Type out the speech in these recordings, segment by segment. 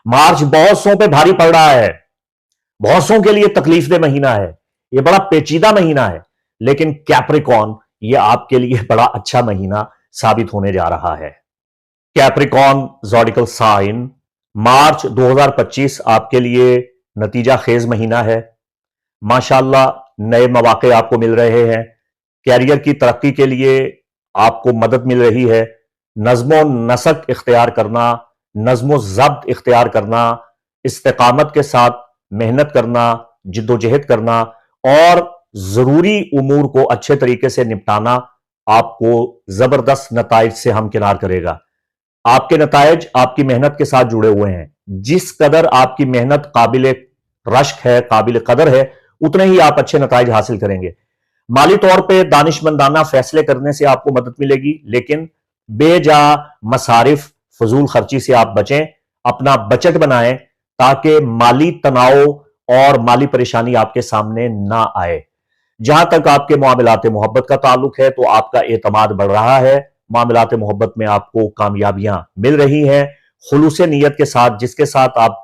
मार्च बहुत सौ पे भारी पड़ रहा है, बहुत सौ के लिए तकलीफ दे महीना है, ये बड़ा पेचीदा महीना है, लेकिन कैप्रिकॉर्न ये आपके लिए बड़ा अच्छा महीना साबित होने जा रहा है। कैप्रिकॉर्न ज़ोडिकल साइन, मार्च 2025 आपके लिए नतीजा खेज महीना है। माशाल्लाह नए मौके आपको मिल रहे हैं, कैरियर की तरक्की के लिए आपको मदद मिल रही है। नज़्मो नसक इख्तियार करना, नज़्मो ज़ब्त इख्तियार करना, इस्तिकामत के साथ मेहनत करना, जिद्दोजहद करना और जरूरी उमूर को अच्छे तरीके से निपटाना आपको जबरदस्त नताइज से हमकिनार करेगा। आपके नताइज आपकी मेहनत के साथ जुड़े हुए हैं। जिस कदर आपकी मेहनत काबिल रश्क है, काबिल कदर है, उतने ही आप अच्छे नताइज हासिल करेंगे। माली तौर पे दानिशमंदाना फैसले करने से आपको मदद मिलेगी, लेकिन बेजा मसारिफ फजूल खर्ची से आप बचें। अपना बजट बनाएं ताकि माली तनाव और माली परेशानी आपके सामने ना आए। जहां तक आपके मामलात मोहब्बत का ताल्लुक है तो आपका एतमाद बढ़ रहा है, मामलात मोहब्बत में आपको कामयाबियां मिल रही हैं। खुलूस नीयत के साथ जिसके साथ आप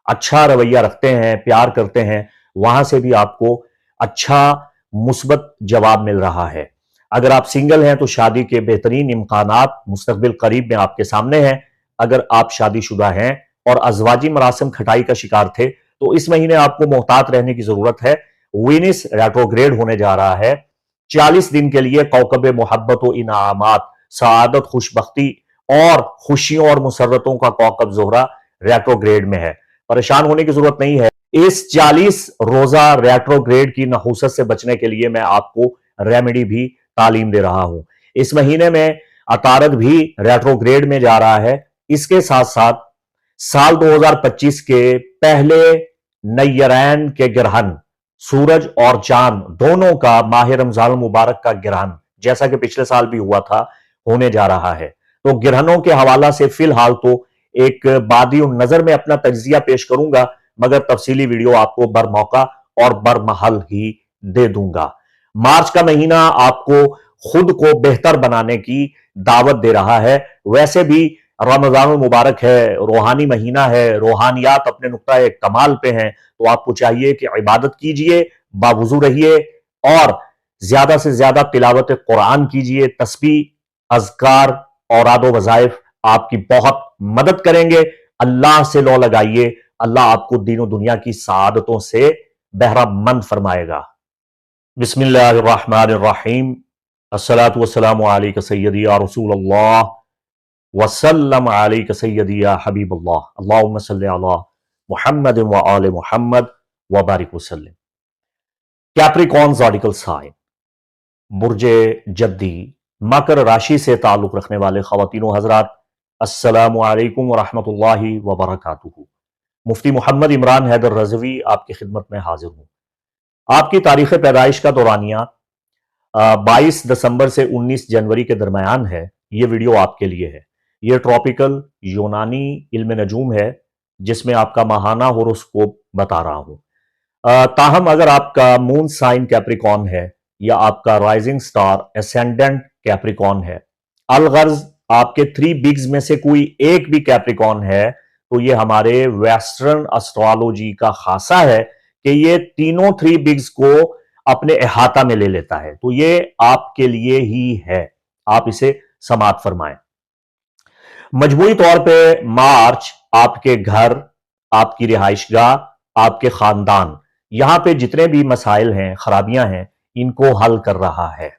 अच्छा रवैया रखते हैं, प्यार करते हैं, वहां से भी आपको अच्छा मुस्बत जवाब मिल रहा है। अगर आप सिंगल हैं तो शादी के बेहतरीन इम्कानात मुस्तकबिल करीब में आपके सामने हैं। अगर आप शादीशुदा हैं और अजवाजी मरासिम खटाई का शिकार थे तो इस महीने आपको मोहतात रहने की जरूरत है। वीनस रेट्रोग्रेड होने जा रहा है 40 दिन के लिए। कौकब मोहब्बत व इनामात, सआदत, खुशबख्ती और खुशियों और मुसर्रतों का कौकब ज़ोहरा रेट्रोग्रेड में है। परेशान होने की जरूरत नहीं है। इस 40 रोजा रेट्रोग्रेड की नहूसत से बचने के लिए मैं आपको रेमेडी भी तालीम दे रहा हूं। इस महीने में अतारद भी रेट्रोग्रेड में जा रहा है। इसके साथ साथ साल 2025 के पहले नय्यरैन के ग्रहण, सूरज और चांद दोनों का माह रमजान मुबारक का ग्रहण, जैसा कि पिछले साल भी हुआ था, होने जा रहा है। तो ग्रहणों के हवाला से फिलहाल तो एक बादी नजर में अपना तज्जिया पेश करूंगा, मगर तफसीली वीडियो आपको बर मौका और बरमहल ही दे दूंगा। मार्च का महीना आपको खुद को बेहतर बनाने की दावत दे रहा है। वैसे भी रमजान मुबारक है, रूहानी महीना है, रूहानियात अपने नुक्ता कमाल पे हैं, तो आपको चाहिए कि इबादत कीजिए, बावुजू रहिए और ज्यादा से ज्यादा तिलावत कुरान कीजिए। तस्बीह, अज़कार, औरादो वज़ाइफ आपकी बहुत मदद करेंगे। अल्लाह से लौ लगाइए, अल्लाह आपको दीनों दुनिया की सआदतों से बहरामंद फरमाएगा। बिस्मिल्लाहिर्रहमानिर्रहीम, अस्सलातु वस्सलामु अलैका सय्यदी या रसूलल्लाह वसल्लम अलैका सय्यदी या हबीबल्लाह, अल्लाहुम्मा सल्लि अला मुहम्मद व आले मुहम्मद व बारिक वसल्लम। कैप्रिकॉर्न ज़ोडिकल साइन, बुर्जे जद्दी, मकर राशि से ताल्लुक रखने वाले ख़वातीनो हज़रात, अस्सलामु अलैकुम व रहमतुल्लाहि व बरकातुहू। मुफ्ती मोहम्मद इमरान हैदर रज़वी आपकी खिदमत में हाजिर हूं। आपकी तारीख पैदाइश का दौरानिया 22 दिसंबर से 19 जनवरी के दरमियान है। ये वीडियो आपके लिए है। ये ट्रॉपिकल यूनानी इल्म नजूम है जिसमें आपका माहाना होरोस्कोप बता रहा हूं। ताहम अगर आपका मून साइन कैप्रिकॉर्न है या आपका राइजिंग स्टार एसेंडेंट कैप्रिकॉर्न है, अलगर्ज आपके 3 बिग्स में से कोई एक भी कैप्रिकॉर्न है, तो ये हमारे वेस्टर्न एस्ट्रोलॉजी का खासा है कि ये तीनों 3 बिग्स को अपने अहाता में ले लेता है। तो ये आपके लिए ही है, आप इसे समात फरमाएं। मजबूरी तौर पे मार्च आपके घर, आपकी रिहाइशगाह, आपके खानदान, यहां पे जितने भी मसाइल हैं, खराबियां हैं, इनको हल कर रहा है।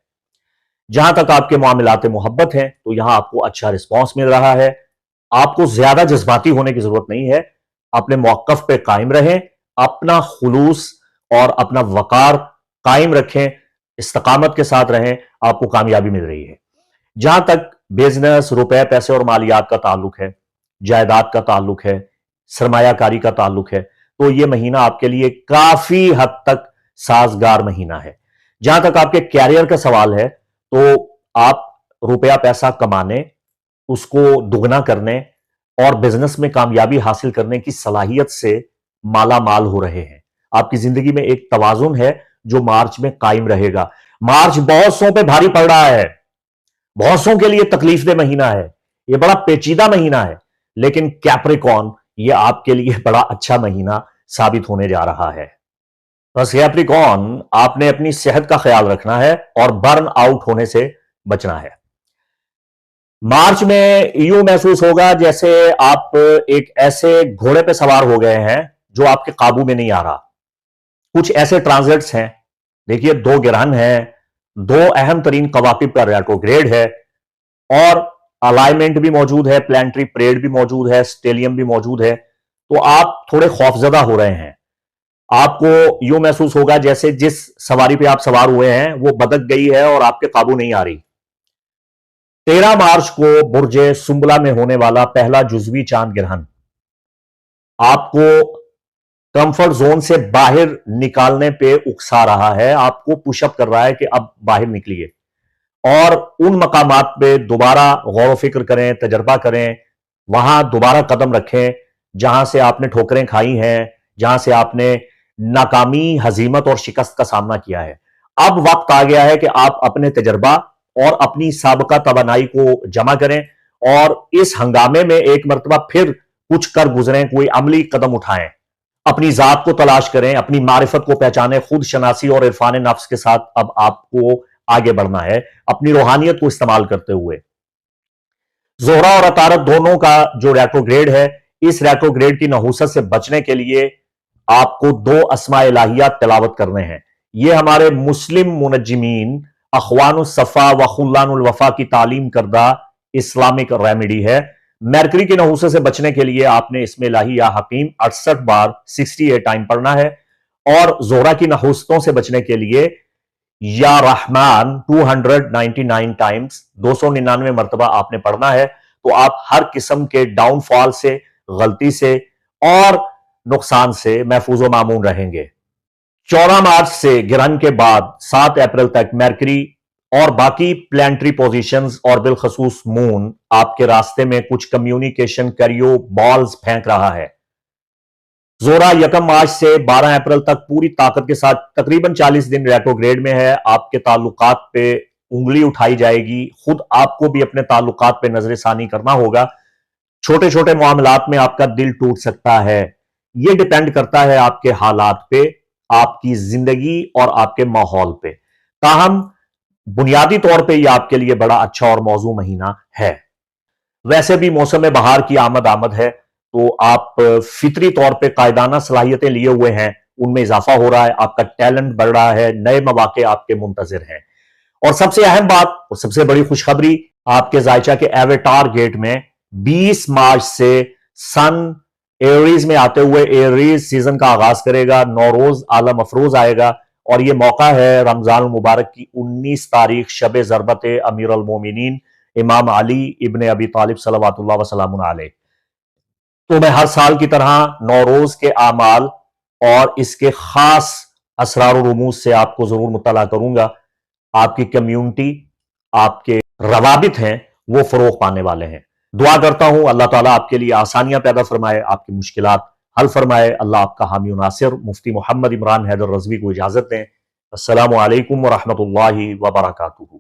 जहां तक आपके मामलात मोहब्बत हैं तो यहां आपको अच्छा रिस्पॉन्स मिल रहा है। आपको ज्यादा जज्बाती होने की जरूरत नहीं है। अपने मौकफ पे कायम रहें, अपना खुलूस और अपना वकार कायम रखें, इस्तकामत के साथ रहें, आपको कामयाबी मिल रही है। जहां तक बिजनेस, रुपए, पैसे और मालियात का ताल्लुक है, जायदाद का ताल्लुक है, सरमायाकारी का ताल्लुक है, तो यह महीना आपके लिए काफी हद तक साजगार महीना है। जहां तक आपके कैरियर का सवाल है तो आप रुपया पैसा कमाने, उसको दुगना करने और बिजनेस में कामयाबी हासिल करने की सलाहियत से माला माल हो रहे हैं। आपकी जिंदगी में एक तवाजुन है जो मार्च में कायम रहेगा। मार्च बहुत सौ पे भारी पड़ रहा है, बहुत सौ के लिए तकलीफ दे महीना है, यह बड़ा पेचीदा महीना है, लेकिन कैप्रिकॉर्न یہ آپ کے لیے بڑا اچھا مہینہ ثابت ہونے جا رہا ہے۔ بس کیپریکون، آپ نے اپنی صحت کا خیال رکھنا ہے اور برن آؤٹ ہونے سے بچنا ہے۔ مارچ میں یوں محسوس ہوگا جیسے آپ ایک ایسے گھوڑے پہ سوار ہو گئے ہیں جو آپ کے قابو میں نہیں آ رہا۔ کچھ ایسے ٹرانزٹس ہیں، دیکھیے 2 گرہن ہیں، 2 اہم ترین قواقب کا ریٹروگریڈ ہے، اور الائنمنٹ بھی موجود ہے، پلانٹری پریڈ بھی موجود ہے، سٹیلیم بھی موجود ہے، تو آپ تھوڑے خوفزدہ ہو رہے ہیں۔ آپ کو یوں محسوس ہوگا جیسے جس سواری پہ آپ سوار ہوئے ہیں وہ بدک گئی ہے اور آپ کے قابو نہیں آ رہی۔ 13 مارچ کو برج سنبلہ میں ہونے والا پہلا جزوی چاند گرہن آپ کو کمفرٹ زون سے باہر نکالنے پہ اکسا رہا ہے، آپ کو پش اپ کر رہا ہے کہ اب باہر نکلیے، اور ان مقامات پہ دوبارہ غور و فکر کریں، تجربہ کریں، وہاں دوبارہ قدم رکھیں جہاں سے آپ نے ٹھوکریں کھائی ہیں، جہاں سے آپ نے ناکامی، ہزیمت اور شکست کا سامنا کیا ہے۔ اب وقت آ گیا ہے کہ آپ اپنے تجربہ اور اپنی سابقہ توانائی کو جمع کریں اور اس ہنگامے میں ایک مرتبہ پھر کچھ کر گزریں، کوئی عملی قدم اٹھائیں، اپنی ذات کو تلاش کریں، اپنی معرفت کو پہچانیں، خود شناسی اور عرفان نفس کے ساتھ اب آپ کو آگے بڑھنا ہے اپنی روحانیت کو استعمال کرتے ہوئے۔ زہرہ اور عطارد دونوں کا جو ریٹروگریڈ ہے، اس ریٹروگریڈ کی نحوست سے بچنے کے لیے آپ کو 2 اسماء الہیہ تلاوت کرنے ہیں۔ یہ ہمارے مسلم منجمین اخوان الصفا و خلان الوفا کی تعلیم کردہ اسلامک ریمیڈی ہے۔ میرکری کی نحوست سے بچنے کے لیے آپ نے اسم الہی یا حکیم 68 بار 68 ٹائم پڑھنا ہے، اور زہرہ کی نحوستوں سے بچنے کے لیے یا رحمان 299 ٹائمز 299 مرتبہ آپ نے پڑھنا ہے، تو آپ ہر قسم کے ڈاؤن فال سے، غلطی سے اور نقصان سے محفوظ و مامون رہیں گے۔ 14 مارچ سے گرہن کے بعد 7 اپریل تک میرکری اور باقی پلانٹری پوزیشنز اور بالخصوص مون آپ کے راستے میں کچھ کمیونیکیشن کریو بالز پھینک رہا ہے۔ زہرہ 1 مارچ سے 12 اپریل تک پوری طاقت کے ساتھ تقریباً 40 دن ریٹروگریڈ میں ہے۔ آپ کے تعلقات پہ انگلی اٹھائی جائے گی، خود آپ کو بھی اپنے تعلقات پہ نظر ثانی کرنا ہوگا۔ چھوٹے چھوٹے معاملات میں آپ کا دل ٹوٹ سکتا ہے، یہ ڈیپینڈ کرتا ہے آپ کے حالات پہ، آپ کی زندگی اور آپ کے ماحول پہ۔ تاہم بنیادی طور پہ یہ آپ کے لیے بڑا اچھا اور موزوں مہینہ ہے۔ ویسے بھی موسم بہار کی آمد ہے، تو آپ فطری طور پہ قائدانہ صلاحیتیں لیے ہوئے ہیں، ان میں اضافہ ہو رہا ہے، آپ کا ٹیلنٹ بڑھ رہا ہے، نئے مواقع آپ کے منتظر ہیں۔ اور سب سے اہم بات اور سب سے بڑی خوشخبری، آپ کے ذائچہ کے ایویٹار گیٹ میں 20 مارچ سے سن ایریز میں آتے ہوئے ایریز سیزن کا آغاز کرے گا، نوروز عالم افروز آئے گا، اور یہ موقع ہے رمضان المبارک کی 19 تاریخ شب ضربت امیر المومنین امام علی ابن ابی طالب صلوات اللہ وسلام علیہ۔ تو میں ہر سال کی طرح نوروز کے اعمال اور اس کے خاص اسرار و رموز سے آپ کو ضرور مطلع کروں گا۔ آپ کی کمیونٹی، آپ کے روابط ہیں وہ فروغ پانے والے ہیں۔ دعا کرتا ہوں اللہ تعالیٰ آپ کے لیے آسانیاں پیدا فرمائے، آپ کی مشکلات حل فرمائے۔ اللہ آپ کا حامی و ناصر۔ مفتی محمد عمران حیدر رضوی کو اجازت دیں۔ السلام علیکم ورحمۃ اللہ وبرکاتہ۔